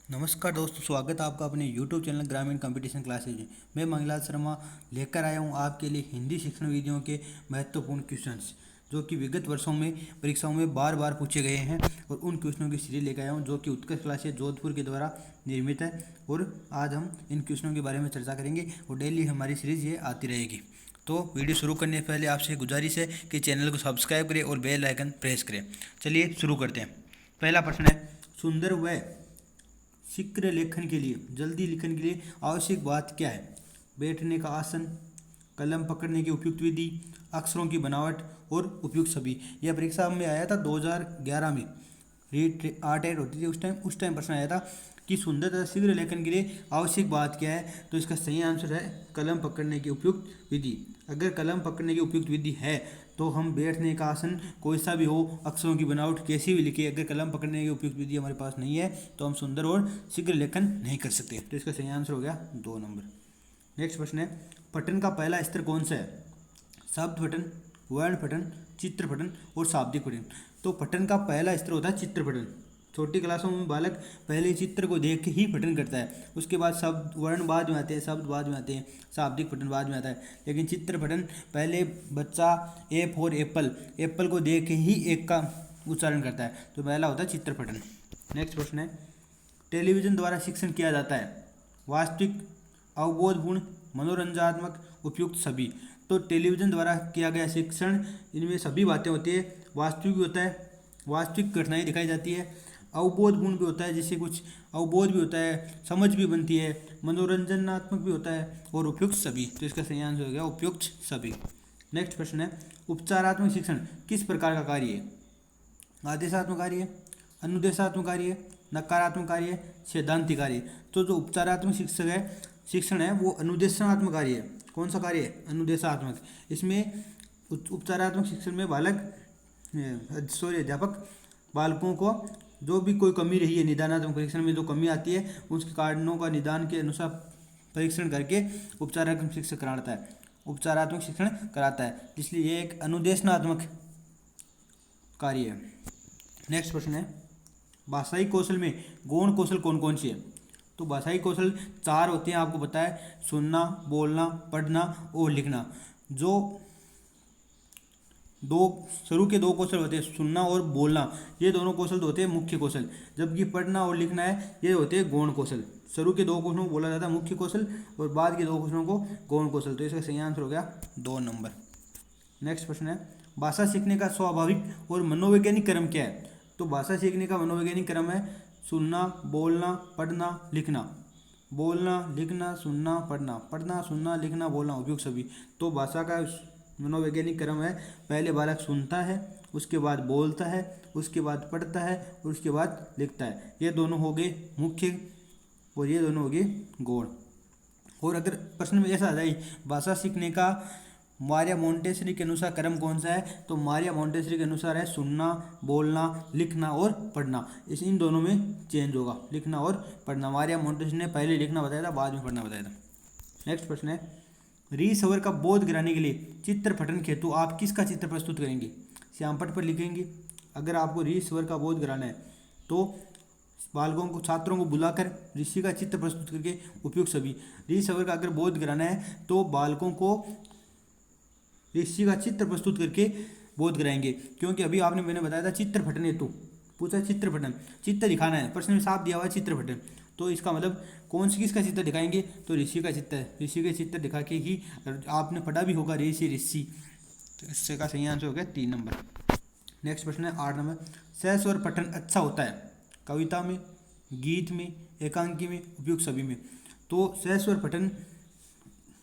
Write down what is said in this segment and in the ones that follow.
नमस्कार दोस्तों, स्वागत है आपका अपने YouTube चैनल ग्रामीण कंपटीशन क्लासेज में। मैं मंगलाल शर्मा लेकर आया हूं आपके लिए हिंदी शिक्षण विधियों के महत्वपूर्ण क्वेश्चंस जो कि विगत वर्षों में परीक्षाओं में बार बार पूछे गए हैं। और उन क्वेश्चनों की सीरीज लेकर आया हूं जो कि उत्कर्ष क्लासेज जोधपुर के द्वारा निर्मित है। और आज हम इन क्वेश्चनों के बारे में चर्चा करेंगे और डेली हमारी सीरीज ये आती रहेगी। तो वीडियो शुरू करने से पहले आपसे गुजारिश है कि चैनल को सब्सक्राइब करें और बेल आइकन प्रेस करें। चलिए शुरू करते हैं। पहला प्रश्न है, सुंदर व शीघ्र लेखन के लिए, जल्दी लिखने के लिए आवश्यक बात क्या है? बैठने का आसन, कलम पकड़ने की उपयुक्त विधि, अक्षरों की बनावट और उपयुक्त छवि। यह परीक्षा में आया था 2011 में। रीट आर्ट एड होती थी उस टाइम प्रश्न आया था कि सुंदर तथा शीघ्र लेखन के लिए आवश्यक बात क्या है। तो इसका सही आंसर है कलम पकड़ने की उपयुक्त विधि। अगर कलम पकड़ने की उपयुक्त विधि है तो हम बैठने का आसन कोई सा भी हो, अक्षरों की बनावट कैसी भी लिखे, अगर कलम पकड़ने की उपयुक्त विधि हमारे पास नहीं है तो हम सुंदर और शीघ्र लेखन नहीं कर सकते। तो इसका सही आंसर हो गया 2 नंबर। नेक्स्ट प्रश्न है, पठन का पहला स्तर कौन सा है? शब्द पठन, वर्ण पठन, चित्र पठन और शाब्दिक पठन। तो पठन का पहला स्तर होता है चित्र पठन। छोटी क्लासों में बालक पहले चित्र को देख के ही पठन करता है, उसके बाद शब्द वर्ण बाद में आते हैं, शब्द बाद में आते हैं, शाब्दिक पठन बाद में आता है। लेकिन चित्र पठन पहले बच्चा ए फॉर एप्पल, एप्पल को देख के ही एक का उच्चारण करता है। तो पहला होता है चित्र पठन। नेक्स्ट प्रश्न है, टेलीविजन द्वारा शिक्षण किया जाता है वास्तविक, अवबोधपूर्ण, मनोरंजनात्मक, उपयुक्त सभी। तो टेलीविजन द्वारा किया गया शिक्षण, इनमें सभी बातें होती है। वास्तविक भी होता है, वास्तविक घटनाएं दिखाई जाती है, अवबोधपूर्ण भी होता है जिससे कुछ अवबोध भी होता है, समझ भी बनती है, मनोरंजनात्मक भी होता है और उपयुक्त सभी। तो इसका सही आंसर हो गया उपयुक्त सभी। नेक्स्ट प्रश्न है, उपचारात्मक शिक्षण किस प्रकार का कार्य है? आदेशात्मक कार्य, अनुदेशात्मक कार्य, नकारात्मक कार्य, सैद्धांतिक कार्य। तो जो उपचारात्मक शिक्षण है वो अनुदेशात्मक कार्य है। कौन सा कार्य है? अनुदेशात्मक। इसमें उपचारात्मक शिक्षण में अध्यापक बालकों को जो भी कोई कमी रही है, निदानात्मक परीक्षण में जो कमी आती है उसके कारणों का निदान के अनुसार परीक्षण करके उपचारात्मक शिक्षण कराता है, उपचारात्मक शिक्षण कराता है, इसलिए ये एक अनुदेशनात्मक कार्य है। नेक्स्ट प्रश्न है, भाषाई कौशल में गौण कौशल कौन कौन सी है? तो भाषाई कौशल 4 होते हैं, आपको पता है, सुनना, बोलना, पढ़ना और लिखना। जो शुरू के 2 कौशल होते हैं, सुनना और बोलना, ये दोनों कौशल होते हैं मुख्य कौशल, जबकि पढ़ना और लिखना है ये होते हैं गौण कौशल। शुरू के 2 कौशलों को बोला जाता है मुख्य कौशल और बाद के 2 कौशलों को गौण कौशल। तो इसका सही आंसर हो गया 2 नंबर। नेक्स्ट प्रश्न है, भाषा सीखने का स्वाभाविक और मनोवैज्ञानिक क्रम क्या है? तो भाषा सीखने का मनोवैज्ञानिक क्रम है सुनना, बोलना, पढ़ना, लिखना, बोलना, लिखना, सुनना, पढ़ना, पढ़ना, सुनना, लिखना, बोलना, उपयुक्त सभी। तो भाषा का मनोवैज्ञानिक क्रम है, पहले बालक सुनता है, उसके बाद बोलता है, उसके बाद पढ़ता है और उसके बाद लिखता है। ये दोनों हो गए मुख्य और ये दोनों हो गए गौण। और अगर प्रश्न में ऐसा आ जाए भाषा सीखने का मारिया मोंटेसरी के अनुसार क्रम कौन सा है? तो मारिया मोंटेसरी के अनुसार है सुनना, बोलना, लिखना और पढ़ना। इन दोनों में चेंज होगा, लिखना और पढ़ना। मारिया मोंटेसरी ने पहले लिखना बताया था, बाद में पढ़ना बताया था। नेक्स्ट प्रश्न है, रीसवर का बोध कराने के लिए चित्र पठन हेतु आप किसका चित्र प्रस्तुत करेंगे? श्यामपट्ट पर लिखेंगे। अगर आपको रीसवर का बोध कराना है तो बालकों को, छात्रों को बुलाकर ऋषि का चित्र प्रस्तुत करके उपयुक्त सभी। रीसवर का अगर बोध कराना है तो बालकों को ऋषि का चित्र प्रस्तुत करके बोध कराएंगे, क्योंकि अभी मैंने बताया था चित्र पठन हेतु पूछा, चित्र पठन, चित्र दिखाना है, प्रश्न में साफ दिया हुआ है चित्र पठन। तो इसका मतलब किसका चित्र दिखाएंगे? तो ऋषि का चित्र है, ऋषि के चित्र दिखा के ही, आपने पढ़ा भी होगा ऋषि। तो इससे का सही आंसर हो गया 3 नंबर। नेक्स्ट प्रश्न है 8 नंबर, सहस्वर पठन अच्छा होता है कविता में, गीत में, एकांकी में, उपयुक्त सभी में। तो सहस्वर पठन,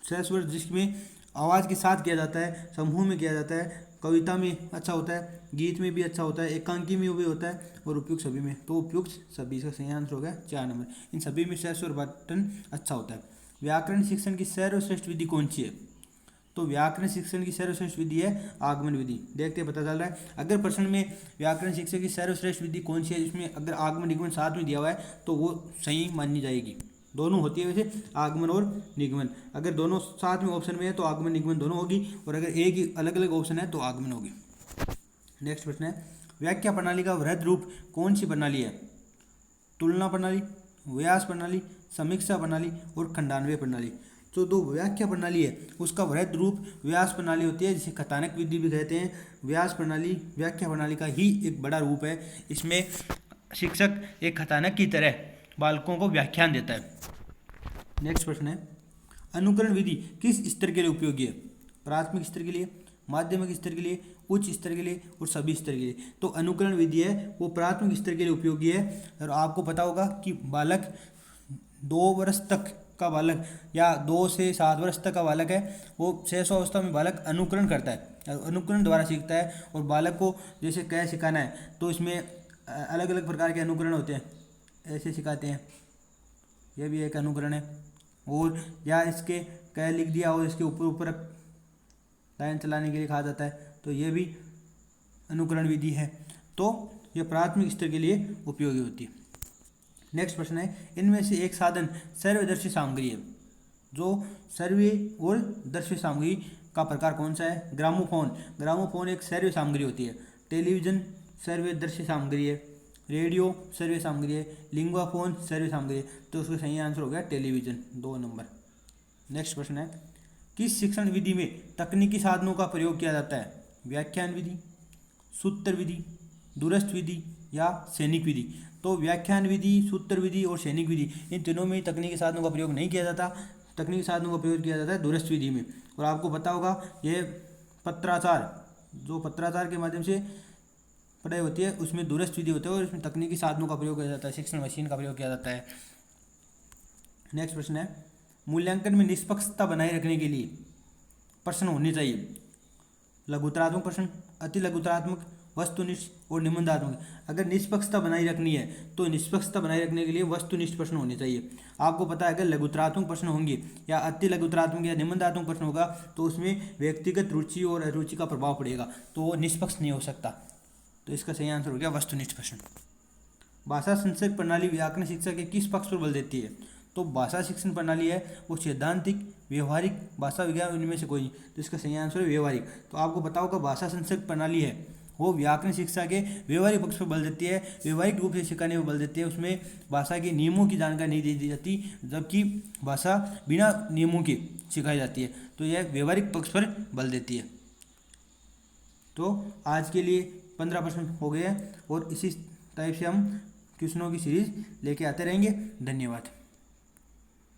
सहस्वर जिसमें आवाज़ के साथ किया जाता है, समूह में किया जाता है, कविता में अच्छा होता है, गीत में भी अच्छा होता है, एकांकी में भी होता है और उपयुक्त सभी में। तो उपयुक्त सभी, इसका सही आंसर हो गया 4 नंबर। इन सभी में सहस्वर पठन अच्छा होता है। व्याकरण शिक्षण की सर्वश्रेष्ठ विधि कौन सी है? तो व्याकरण शिक्षण की सर्वश्रेष्ठ विधि है आगमन विधि। देखते पता चल रहा है, अगर प्रश्न में व्याकरण शिक्षण की सर्वश्रेष्ठ विधि कौन सी है, जिसमें अगर आगमन निगमन साथ में दिया हुआ है तो वो सही मानी जाएगी। दोनों होती है वैसे, आगमन और निगमन। अगर दोनों साथ में ऑप्शन में है तो आगमन निगमन दोनों होगी, और अगर एक ही अलग अलग ऑप्शन है तो आगमन होगी। नेक्स्ट प्रश्न है, व्याख्या प्रणाली का वृहद रूप कौन सी प्रणाली है? तुलना प्रणाली, व्यास प्रणाली, समीक्षा प्रणाली और खंडान्वय प्रणाली। तो दो व्याख्या प्रणाली है उसका वृहद रूप व्यास प्रणाली होती है, जिसे कथानक विधि भी कहते हैं। व्यास प्रणाली व्याख्या प्रणाली का ही एक बड़ा रूप है। इसमें शिक्षक एक कथानक की तरह बालकों को व्याख्यान देता है। नेक्स्ट प्रश्न है, अनुकरण विधि किस स्तर के लिए उपयोगी है? प्राथमिक स्तर के लिए, माध्यमिक स्तर के लिए, उच्च स्तर के लिए और सभी स्तर के लिए। तो अनुकरण विधि है वो प्राथमिक स्तर के लिए उपयोगी है। और आपको पता होगा कि बालक 2 वर्ष तक का बालक या 2 से 7 वर्ष तक का बालक है, वो शैशव अवस्था में बालक अनुकरण करता है, अनुकरण द्वारा सीखता है। और बालक को जैसे कै सिखाना है तो इसमें अलग अलग प्रकार के अनुकरण होते हैं, ऐसे सिखाते हैं, यह भी एक अनुकरण है। और या इसके कै लिख दिया और इसके ऊपर ऊपर लाइन चलाने के लिए कहा जाता है, तो ये भी अनुकरण विधि है। तो यह प्राथमिक स्तर के लिए उपयोगी होती है। नेक्स्ट प्रश्न है, इनमें से एक साधन सर्वदर्शी सामग्री है। जो सर्वे और दर्शी सामग्री का प्रकार कौन सा है? ग्रामोफोन। ग्रामोफोन एक सर्वे सामग्री होती है। टेलीविजन सर्वे दर्शी सामग्री है। रेडियो सर्वे सामग्री है। लिंगुआफोन सर्वे सामग्री है। तो उसका सही आंसर हो गया टेलीविजन, 2 नंबर। नेक्स्ट प्रश्न है, किस शिक्षण विधि में तकनीकी साधनों का प्रयोग किया जाता है? व्याख्यान विधि, सूत्र विधि, दूरस्थ विधि या सैनिक विधि। तो व्याख्यान विधि, सूत्र विधि और सैनिक विधि, इन तीनों में तकनीकी साधनों का प्रयोग नहीं किया जाता। तकनीकी साधनों का प्रयोग किया जाता है दूरस्थ विधि में। और आपको पता होगा ये पत्राचार, जो पत्राचार के माध्यम से पढ़ाई होती है उसमें दूरस्थ विधि होता है और इसमें तकनीकी साधनों का प्रयोग किया जाता है, शिक्षण मशीन का प्रयोग किया जाता है। नेक्स्ट प्रश्न है, मूल्यांकन में निष्पक्षता बनाए रखने के लिए प्रश्न होने चाहिए। लघुतरात्मक प्रश्न, अति लघुतरात्मक, वस्तुनिष्ठ और निबंधात्मक। अगर निष्पक्षता बनाई रखनी है तो निष्पक्षता बनाए रखने के लिए वस्तुनिष्ठ प्रश्न होने चाहिए। आपको पता है अगर लघुतरात्मक प्रश्न होंगे या अति लघुतरात्मक या निबंधात्मक प्रश्न होगा तो उसमें व्यक्तिगत रुचि और अरुचि का प्रभाव पड़ेगा, तो वो निष्पक्ष नहीं हो सकता। तो इसका सही आंसर हो गया वस्तुनिष्ठ प्रश्न। भाषा शिक्षण प्रणाली व्याकरण शिक्षा के किस पक्ष पर बल देती है? तो भाषा शिक्षण प्रणाली है वो सैद्धांतिक, व्यवहारिक, भाषा विज्ञान, इनमें से कोई नहीं। तो इसका सही आंसर है व्यवहारिक। तो आपको पता होगा भाषा शिक्षण प्रणाली है वो व्याकरण शिक्षा के व्यवहारिक पक्ष पर बल देती है, व्यवहारिक रूप से सिखाने पर बल देती है। उसमें भाषा के नियमों की जानकारी नहीं दी जाती, जबकि भाषा बिना नियमों के सिखाई जाती है। तो यह व्यवहारिक पक्ष पर बल देती है। तो आज के लिए 15 प्रश्न हो गए हैं और इसी टाइप से हम क्वेश्चनों की सीरीज लेके आते रहेंगे। धन्यवाद।